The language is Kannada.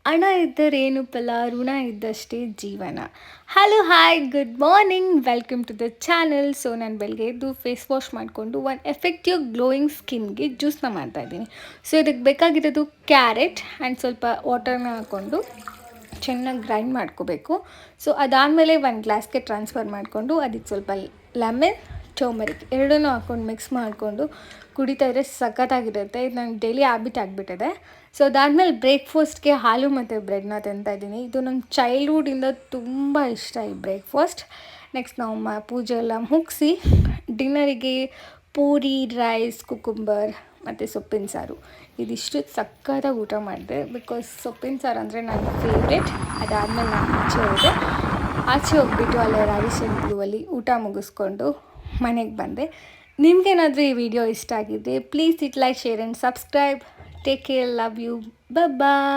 ಹಣ ಇದ್ದರೇನು ಫಲ ಋಣ ಇದ್ದಷ್ಟೇ ಜೀವನ. Hello hi good morning, welcome to the channel. So ನಾನು ಬೆಳಗ್ಗೆ ಎದ್ದು ಫೇಸ್ ವಾಶ್ ಮಾಡಿಕೊಂಡು ಒಂದು ಎಫೆಕ್ಟಿವ್ ಗ್ಲೋಯಿಂಗ್ ಸ್ಕಿನ್ಗೆ ಜ್ಯೂಸನ್ನ ಮಾಡ್ತಾಯಿದ್ದೀನಿ. ಸೊ ಇದಕ್ಕೆ ಬೇಕಾಗಿರೋದು ಕ್ಯಾರೆಟ್ ಆ್ಯಂಡ್ ಸ್ವಲ್ಪ ವಾಟರ್ನ ಹಾಕ್ಕೊಂಡು ಚೆನ್ನಾಗಿ ಗ್ರೈಂಡ್ ಮಾಡ್ಕೋಬೇಕು. ಸೊ ಅದಾದಮೇಲೆ ಒಂದು ಗ್ಲಾಸ್ಗೆ ಟ್ರಾನ್ಸ್ಫರ್ ಮಾಡಿಕೊಂಡು ಅದಕ್ಕೆ ಸ್ವಲ್ಪ ಲೆಮನ್, ಟರ್ಮರಿಕ್ ಎರಡನ್ನೂ ಹಾಕ್ಕೊಂಡು ಮಿಕ್ಸ್ ಮಾಡಿಕೊಂಡು ಕುಡಿತಾ ಇದ್ದರೆ ಸಖತ್ತಾಗಿರುತ್ತೆ. ಇದು ನನ್ನ ಡೈಲಿ ಹ್ಯಾಬಿಟ್ ಆಗಿಬಿಟ್ಟಿದೆ. ಸೊ ಅದಾದಮೇಲೆ ಬ್ರೇಕ್ಫಾಸ್ಟ್ಗೆ ಹಾಲು ಮತ್ತು ಬ್ರೆಡ್ನ ತಿಂತಾಯಿದ್ದೀನಿ. ಇದು ನನ್ನ ಚೈಲ್ಡ್ಹುಡ್ಡಿಂದ ತುಂಬ ಇಷ್ಟ ಈ ಬ್ರೇಕ್ಫಾಸ್ಟ್. ನೆಕ್ಸ್ಟ್ ನಾವು ಪೂಜೆ ಎಲ್ಲ ಮುಗಿಸಿ ಡಿನ್ನರಿಗೆ ಪೂರಿ, ರೈಸ್, ಕುಕುಂಬರ್ ಮತ್ತು ಸೊಪ್ಪಿನ ಸಾರು ಇದಿಷ್ಟು ಸಖತ್ತಾಗಿ ಊಟ ಮಾಡಿದೆ. ಬಿಕಾಸ್ ಸೊಪ್ಪಿನ ಸಾರು ಅಂದರೆ ನನ್ನ ಫೇವ್ರೆಟ್. ಅದಾದಮೇಲೆ ನಾನು ಆಚೆ ಹೋಗ್ಬಿಟ್ಟು ಅಲ್ಲೇ ರಾವಿಶನ್ ಬ್ಲೂವಲ್ಲಿ ಊಟ ಮುಗಿಸ್ಕೊಂಡು ಮನೆಗೆ ಬಂದೆ. ನಿಮಗೇನಾದರೂ ಈ ವಿಡಿಯೋ ಇಷ್ಟ ಆಗಿದೆ, please it like, share and subscribe. Take care, love you, bye.